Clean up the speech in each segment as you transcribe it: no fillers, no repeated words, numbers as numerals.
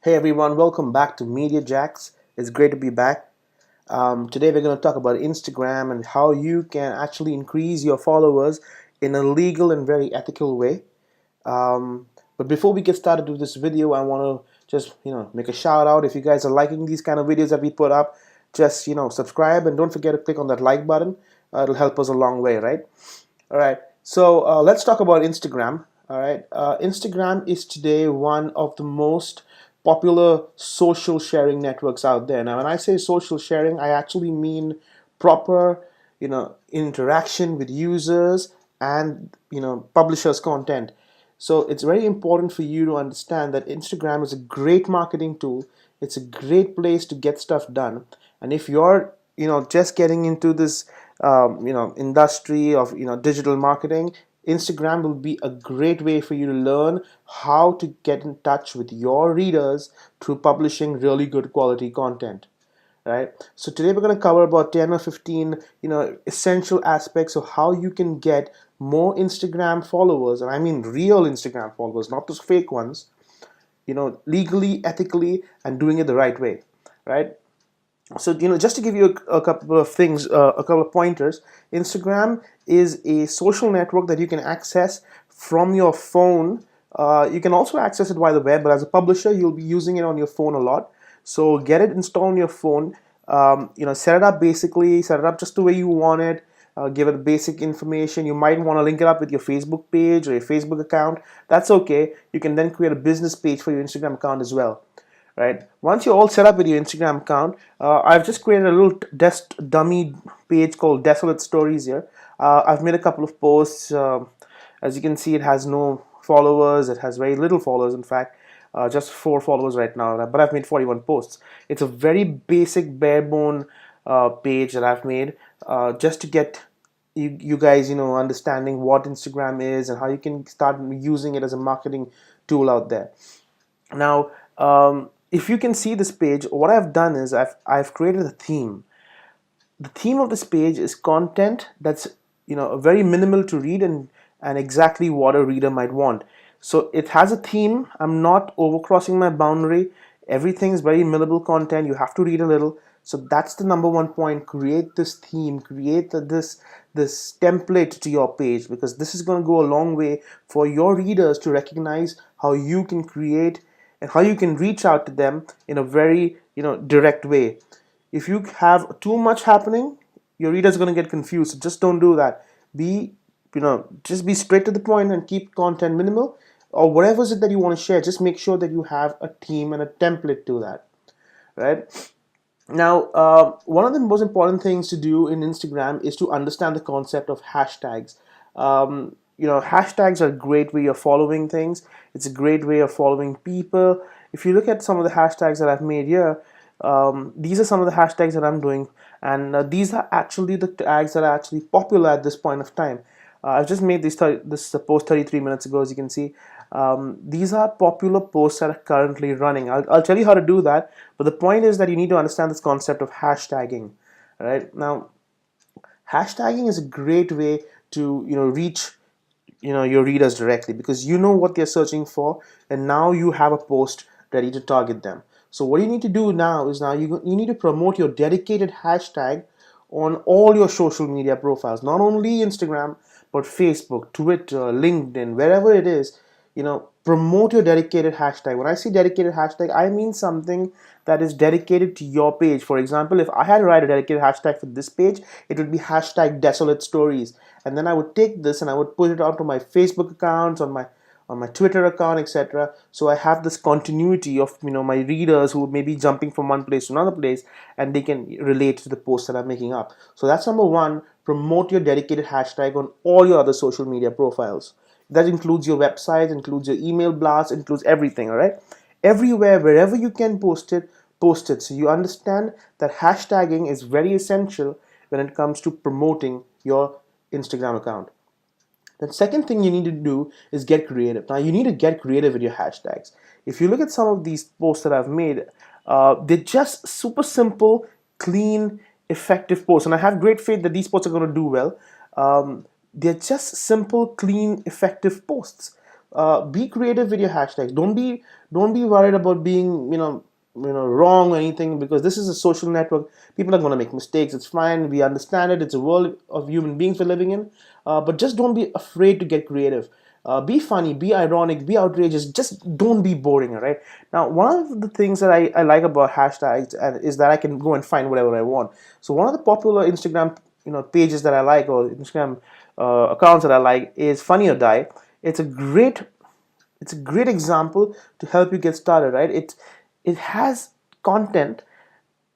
Hey everyone, welcome back to Media Jacks. It's great to be back. Today we're going to talk about Instagram and how you can actually increase your followers in a legal and very ethical way. But before we get started with this video, I want to just make a shout out. If you guys are liking these kind of videos that we put up, just subscribe and don't forget to click on that like button. It'll help us a long way, right? All right. So let's talk about Instagram. All right. Instagram is today one of the most popular social sharing networks out there. Now, when I say social sharing, I actually mean proper, interaction with users and publishers' content. So it's very important for you to understand that Instagram is a great marketing tool. It's a great place to get stuff done. And if you're, just getting into this, industry of, digital marketing, Instagram will be a great way for you to learn how to get in touch with your readers through publishing really good quality content. Right. So today we're going to cover about 10 or 15, essential aspects of how you can get more Instagram followers, and I mean real Instagram followers, not those fake ones, legally, ethically, and doing it the right way. Right. So just to give you a couple of things, a couple of pointers. Instagram is a social network that you can access from your phone. You can also access it via the web, but as a publisher you'll be using it on your phone a lot. So get it installed on your phone. Set it up, basically set it up just the way you want it. Give it basic information. You might want to link it up with your Facebook page or your Facebook account. That's okay. You can then create a business page for your Instagram account as well. Right. Once you're all set up with your Instagram account, I've just created a little dummy page called Desolate Stories here. I've made a couple of posts. As you can see, it has no followers. It has very little followers, in fact. Just 4 followers right now, but I've made 41 posts. It's a very basic, bare bone page that I've made just to get you guys, understanding what Instagram is and how you can start using it as a marketing tool out there. Now, if you can see this page, what I've done is I've created a theme. The theme of this page is content that's very minimal to read and exactly what a reader might want. So it has a theme. I'm not overcrossing my boundary. Everything is very minimal content. You have to read a little. So that's the number one point. Create this theme. Create this template to your page, because this is going to go a long way for your readers to recognize how you can create and how you can reach out to them in a very direct way. If you have too much happening, your readers are going to get confused. So just don't do that. Just be straight to the point and keep content minimal, or whatever is it that you want to share. Just make sure that you have a theme and a template to that, right? Now, one of the most important things to do in Instagram is to understand the concept of hashtags. Hashtags are a great way of following things. It's a great way of following people. If you look at some of the hashtags that I've made here, these are some of the hashtags that I'm doing, and these are actually the tags that are actually popular at this point of time. I've just made this post 33 minutes ago, as you can see. These are popular posts that are currently running. I'll tell you how to do that, but the point is that you need to understand this concept of hashtagging. Right now, hashtagging is a great way to reach your readers directly, because you know what they're searching for, and now you have a post ready to target them. So what you need to do now is you need to promote your dedicated hashtag on all your social media profiles, not only Instagram but Facebook, Twitter, LinkedIn, wherever it is. Promote your dedicated hashtag. When I say dedicated hashtag, I mean something that is dedicated to your page. For example, if I had to write a dedicated hashtag for this page, it would be hashtag Desolate Stories, and then I would take this and I would put it onto my Facebook accounts, on my Twitter account, etc. So I have this continuity of my readers who may be jumping from one place to another place, and they can relate to the post that I'm making up. So that's number one. Promote your dedicated hashtag on all your other social media profiles. That includes your website, includes your email blast, includes everything. All right, everywhere, wherever you can post it, post it. So you understand that hashtagging is very essential when it comes to promoting your Instagram account. The second thing you need to do is get creative. Now, you need to get creative with your hashtags. If you look at some of these posts that I've made, they're just super simple, clean, effective posts. And I have great faith that these posts are going to do well. They're just simple, clean, effective posts. Be creative with your hashtags. Don't be worried about being wrong or anything, because this is a social network. People are going to make mistakes. It's fine. We understand it. It's a world of human beings we're living in. But just don't be afraid to get creative. Be funny, be ironic, be outrageous. Just don't be boring. All right. Now, one of the things that I like about hashtags is that I can go and find whatever I want. So one of the popular Instagram pages that I like, or Instagram accounts that I like, is Funny or Die. It's a great it's a great example to help you get started, right? It has content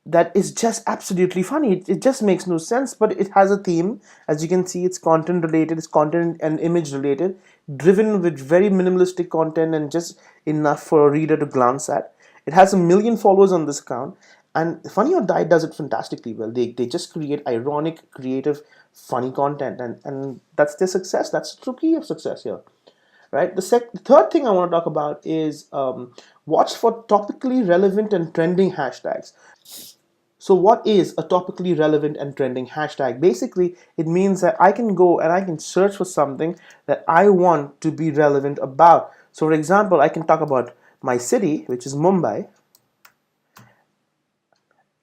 that is just absolutely funny. It just makes no sense, but it has a theme. As you can see, it's content related, it's content and image related, driven with very minimalistic content and just enough for a reader to glance at. It has 1 million followers on this account, and Funny or Die does it fantastically well. They just create ironic, creative, funny content, and that's their success. That's the key of success here, right? The third thing I want to talk about is watch for topically relevant and trending hashtags. So what is a topically relevant and trending hashtag? Basically, it means that I can go and I can search for something that I want to be relevant about. So for example, I can talk about my city, which is Mumbai,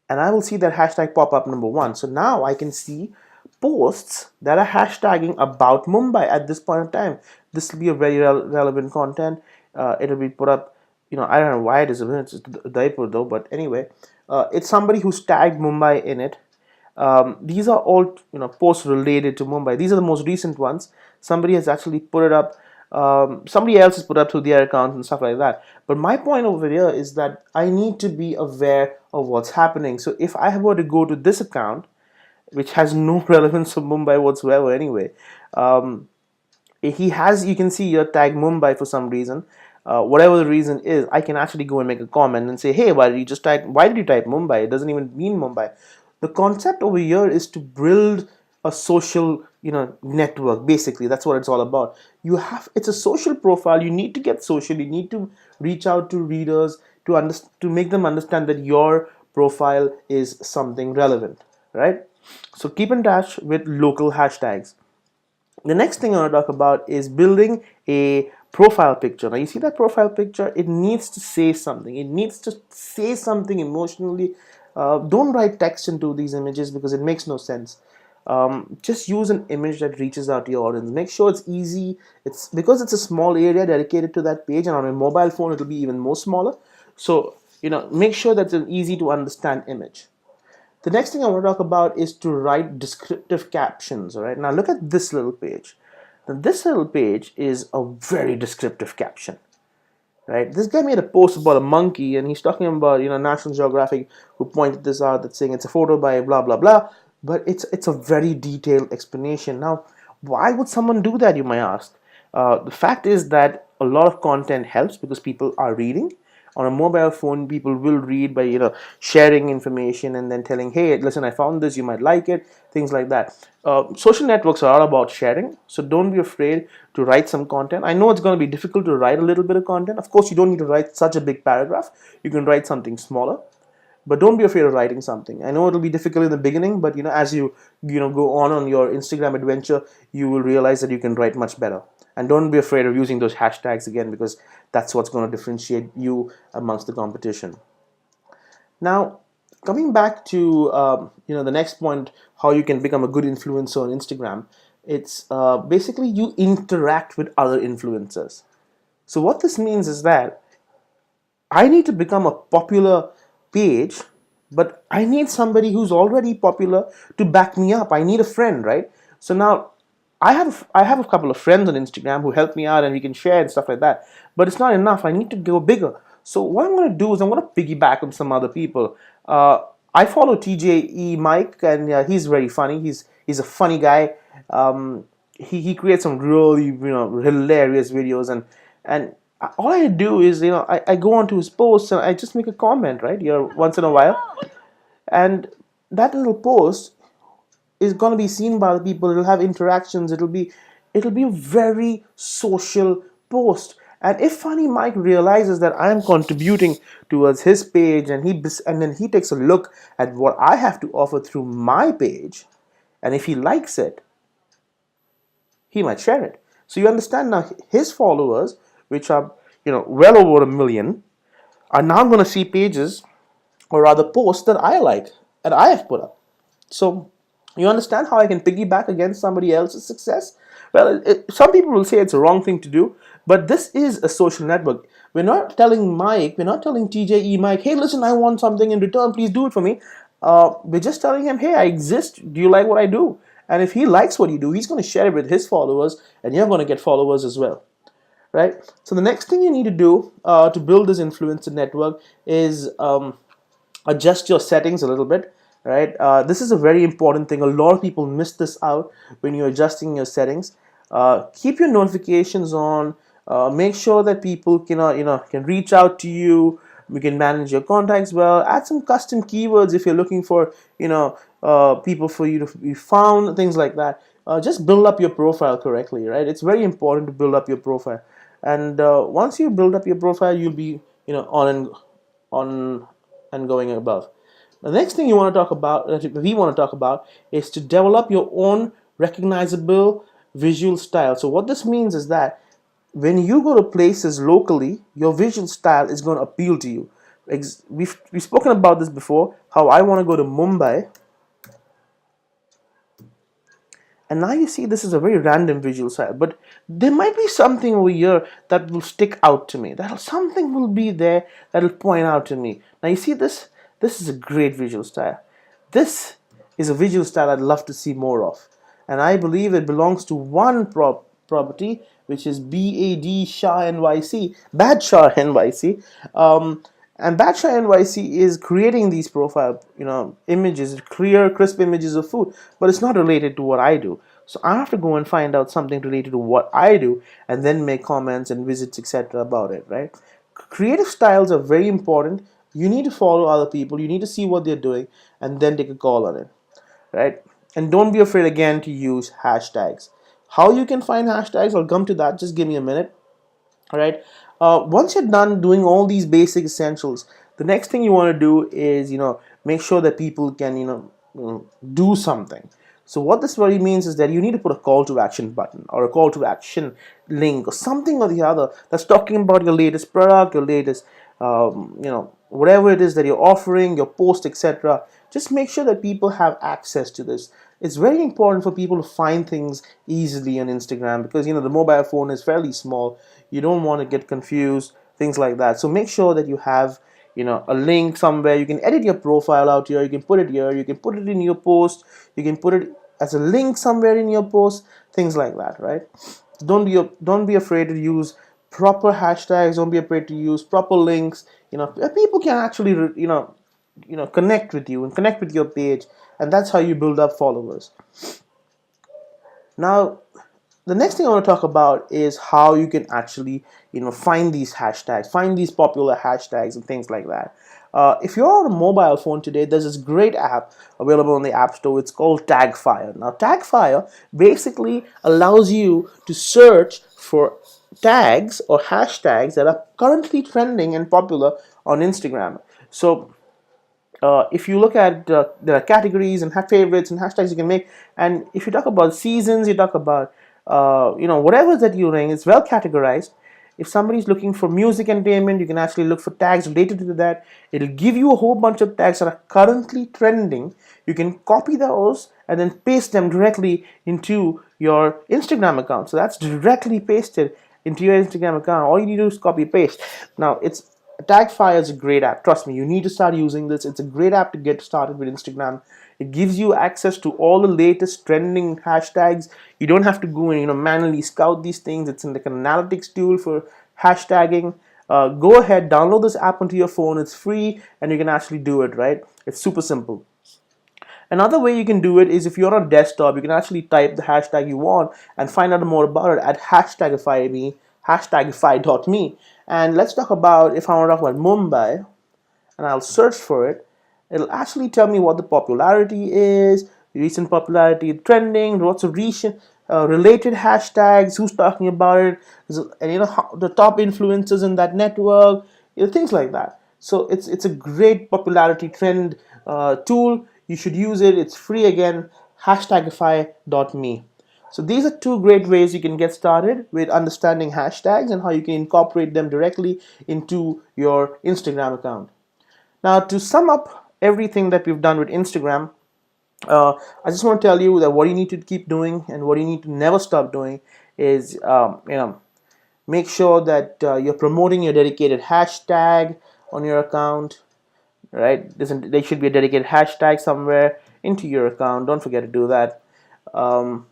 and I will see that hashtag pop up number one. So now I can see posts that are hashtagging about Mumbai at this point in time. This will be a very relevant content. It'll be put up, I don't know why it is, it's Daipur though, but anyway, it's somebody who's tagged Mumbai in it. These are all posts related to Mumbai. These are the most recent ones. Somebody has actually put it up. Somebody else has put up through their accounts and stuff like that. But my point over here is that I need to be aware of what's happening. So if I were to go to this account, which has no relevance to Mumbai whatsoever anyway, he has, you can see here, tag Mumbai for some reason. Whatever the reason is, I can actually go and make a comment and say, hey, why did you type Mumbai? It doesn't even mean Mumbai. The concept over here is to build a social network. Basically, that's what it's all about. It's a social profile. You need to get social. You need to reach out to readers to make them understand that your profile is something relevant, right? So keep in touch with local hashtags. The next thing I want to talk about is building a profile picture. Now you see that profile picture, it needs to say something. It needs to say something emotionally. Don't write text into these images because it makes no sense. Just use an image that reaches out to your audience. Make sure it's easy. It's because it's a small area dedicated to that page, and on a mobile phone it'll be even more smaller. So make sure that it's an easy to understand image. The next thing I want to talk about is to write descriptive captions. All right, now look at this little page. Now this little page is a very descriptive caption. Right, this guy made a post about a monkey, and he's talking about National Geographic, who pointed this out, that saying it's a photo by blah blah blah. But it's a very detailed explanation. Now, why would someone do that, you might ask? The fact is that a lot of content helps because people are reading. On a mobile phone, people will read by sharing information and then telling, hey, listen, I found this, you might like it, things like that. Social networks are all about sharing, so don't be afraid to write some content. I know it's going to be difficult to write a little bit of content. Of course, you don't need to write such a big paragraph. You can write something smaller, but don't be afraid of writing something. I know it'll be difficult in the beginning, but as you go on your Instagram adventure, you will realize that you can write much better. And don't be afraid of using those hashtags again, because that's what's going to differentiate you amongst the competition. Now, coming back to the next point, how you can become a good influencer on Instagram. It's basically you interact with other influencers. So what this means is that I need to become a popular page, but I need somebody who's already popular to back me up. I need a friend, right? So now I have a couple of friends on Instagram who help me out, and we can share and stuff like that. But it's not enough. I need to go bigger. So what I'm going to do is I'm going to piggyback on some other people. I follow TJE Mike, and he's very funny. He's a funny guy. He creates some really hilarious videos, and all I do is I go onto his posts and I just make a comment right here once in a while, and that little post is going to be seen by the people. It'll have interactions. It'll be a very social post. And if Funny Mike realizes that I'm contributing towards his page, and then he takes a look at what I have to offer through my page, and if he likes it, he might share it. So you understand now, his followers which are well over a million, are now going to see pages, or rather posts, that I like, that I have put up. So you understand how I can piggyback against somebody else's success? Well, some people will say it's a wrong thing to do, but this is a social network. We're not telling TJE Mike, hey, listen, I want something in return, please do it for me. We're just telling him, hey, I exist. Do you like what I do? And if he likes what you do, he's going to share it with his followers, and you're going to get followers as well, right? So the next thing you need to do to build this influencer network is adjust your settings a little bit, right? This is a very important thing. A lot of people miss this out when you're adjusting your settings. Keep your notifications on. Make sure that people can reach out to you. You can manage your contacts well. Add some custom keywords if you're looking for people for you to be found, things like that. Just build up your profile correctly, right? It's very important to build up your profile, and once you build up your profile, you'll be on and going above. The next thing you want to talk about, that we want to talk about, is to develop your own recognizable visual style. So what this means is that when you go to places locally, your visual style is going to appeal to you. We've spoken about this before, how I want to go to Mumbai, and now you see this is a very random visual style, but there might be something over here that will stick out to me. That something will be there that will point out to me. Now you see this. This is a great visual style. This is a visual style I'd love to see more of, and I believe it belongs to one property, which is BAD Shah NYC, Bad Shah NYC. And Badsha NYC is creating these profile, images, clear, crisp images of food, but it's not related to what I do. So I have to go and find out something related to what I do, and then make comments and visits, etc. about it, right? Creative styles are very important. You need to follow other people. You need to see what they're doing, and then take a call on it, right? And don't be afraid again to use hashtags. How you can find hashtags, I'll come to that. Just give me a minute. All right. Once you're done doing all these basic essentials, the next thing you want to do is make sure that people can do something. So what this really means is that you need to put a call to action button, or a call to action link, or something or the other that's talking about your latest product, your latest whatever it is that you're offering, your post, etc. Just make sure that people have access to this. It's very important for people to find things easily on Instagram, because the mobile phone is fairly small. You don't want to get confused, things like that. So make sure that you have a link somewhere. You can edit your profile out here. You can put it here. You can put it in your post. You can put it as a link somewhere in your post. Things like that, right? Don't be afraid to use proper hashtags. Don't be afraid to use proper links. People can actually connect with you and connect with your page, and that's how you build up followers. Now, the next thing I want to talk about is how you can actually find these hashtags, find these popular hashtags and things like that. If you're on a mobile phone today, there's this great app available on the App Store. It's called Tagfire. Now, Tagfire basically allows you to search for tags or hashtags that are currently trending and popular on Instagram. So if you look at the categories and favorites and hashtags you can make, and if you talk about seasons, you talk about whatever that you're doing, it's well categorized. If somebody's looking for music entertainment, you can actually look for tags related to that. It'll give you a whole bunch of tags that are currently trending. You can copy those and then paste them directly into your Instagram account. So that's directly pasted into your Instagram account. All you need to do is copy paste. Now, Tagfire is a great app. Trust me, you need to start using this. It's a great app to get started with Instagram. It gives you access to all the latest trending hashtags. You don't have to go and manually scout these things. It's like an analytics tool for hashtagging. Go ahead, download this app onto your phone. It's free, and you can actually do it, right? It's super simple. Another way you can do it is, if you're on a desktop, you can actually type the hashtag you want and find out more about it at hashtagify.me. And let's talk about, if I want to talk about Mumbai, and I'll search for it, it'll actually tell me what the popularity is, recent popularity, trending, lots of recent related hashtags, who's talking about it, and the top influencers in that network, things like that. So it's a great popularity trend tool. You should use it. It's free again. Hashtagify.me. So these are two great ways you can get started with understanding hashtags and how you can incorporate them directly into your Instagram account. Now, to sum up everything that we've done with Instagram, I just want to tell you that what you need to keep doing and what you need to never stop doing is, make sure that you're promoting your dedicated hashtag on your account, right? There should be a dedicated hashtag somewhere into your account. Don't forget to do that. Um,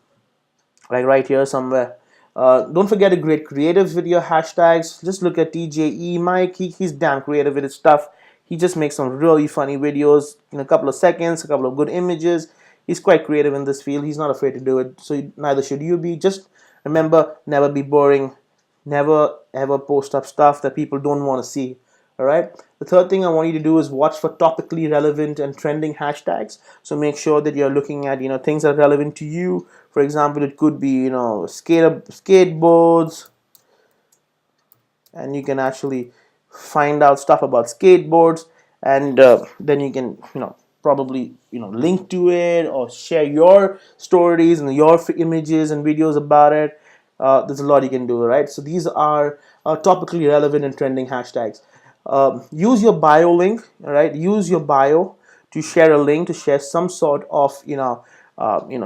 like right here somewhere. Don't forget to create creative video hashtags. Just look at TJE Mike. He's damn creative with his stuff. He just makes some really funny videos in a couple of seconds, a couple of good images. He's quite creative in this field. He's not afraid to do it. So neither should you be. Just remember, never be boring. Never ever post up stuff that people don't want to see. All right. The third thing I want you to do is watch for topically relevant and trending hashtags. So make sure that you're looking at things that are relevant to you. For example, it could be skateboards, and you can actually find out stuff about skateboards, and then you can probably link to it or share your stories and your images and videos about it. There's a lot you can do, right? So these are topically relevant and trending hashtags. Use your bio link, all right? Use your bio to share a link, to share some sort of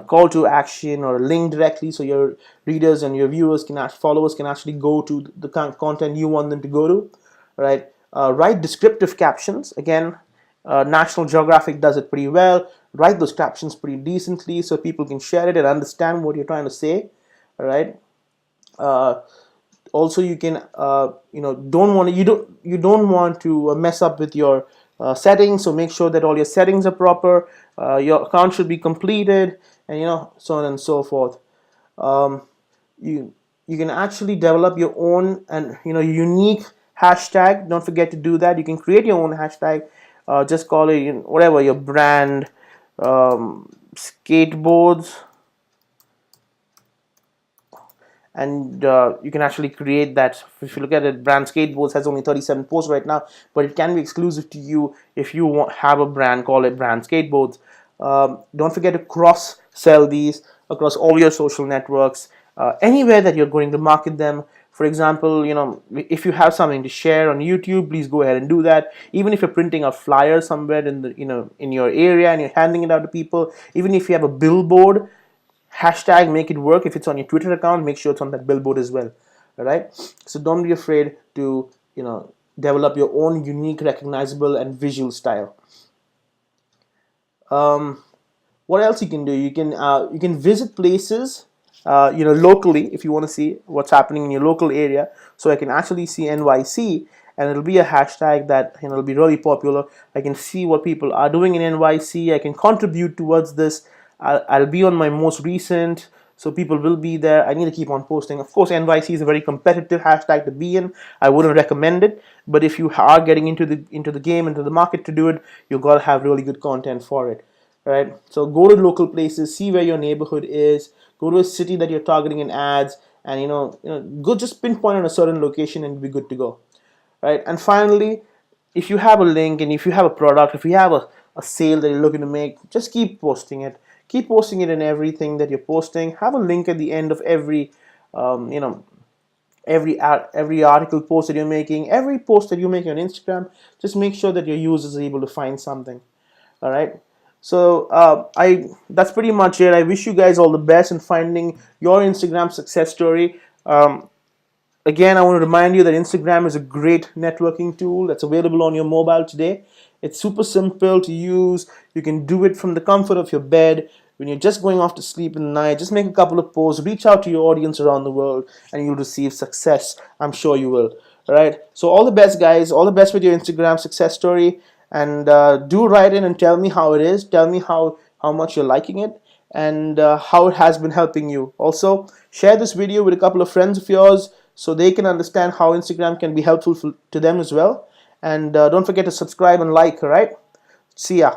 call to action or a link directly, so your readers and your viewers followers can actually go to the content you want them to go to, right? Write descriptive captions. Again, National Geographic does it pretty well. Write those captions pretty decently so people can share it and understand what you're trying to say, all right? Also, you can you don't want to mess up with your settings, so make sure that all your settings are proper. Your account should be completed, and so on and so forth. um, you can actually develop your own and unique hashtag. Don't forget to do that. You can create your own hashtag. Just call it whatever your brand, skateboards, and you can actually create that. If you look at it, brand skateboards has only 37 posts right now, but it can be exclusive to you if you have a brand. Call it brand skateboards. Don't forget to cross sell these across all your social networks, anywhere that you're going to market them. For example, if you have something to share on YouTube, please go ahead and do that. Even if you're printing a flyer somewhere in the in your area and you're handing it out to people, even if you have a billboard, hashtag make it work. If it's on your Twitter account, make sure it's on that billboard as well. All right. So don't be afraid to develop your own unique, recognizable, and visual style. What else you can do? You can visit places, locally, if you want to see what's happening in your local area. So I can actually see NYC, and it'll be a hashtag that it'll be really popular. I can see what people are doing in NYC. I can contribute towards this. I'll be on my most recent, so people will be there. I need to keep on posting. Of course, NYC is a very competitive hashtag to be in. I wouldn't recommend it, but if you are getting into the game, into the market to do it, you've got to have really good content for it. Right? So go to local places, see where your neighborhood is, go to a city that you're targeting in ads, and go just pinpoint on a certain location and be good to go. Right? And finally, if you have a link and if you have a product, if you have a sale that you're looking to make, just keep posting it. Keep posting it in everything that you're posting. Have a link at the end of every every article post that you're making, every post that you make on Instagram. Just make sure that your users are able to find something. All right. So that's pretty much it. I wish you guys all the best in finding your Instagram success story. Again, I want to remind you that Instagram is a great networking tool that's available on your mobile today. It's super simple to use. You can do it from the comfort of your bed. When you're just going off to sleep in the night, just make a couple of posts, reach out to your audience around the world, and you'll receive success. I'm sure you will. All right. So all the best, guys. All the best with your Instagram success story. And do write in and tell me how it is. Tell me how much you're liking it, and how it has been helping you. Also, share this video with a couple of friends of yours so they can understand how Instagram can be helpful to them as well. And don't forget to subscribe and like. All right. See ya.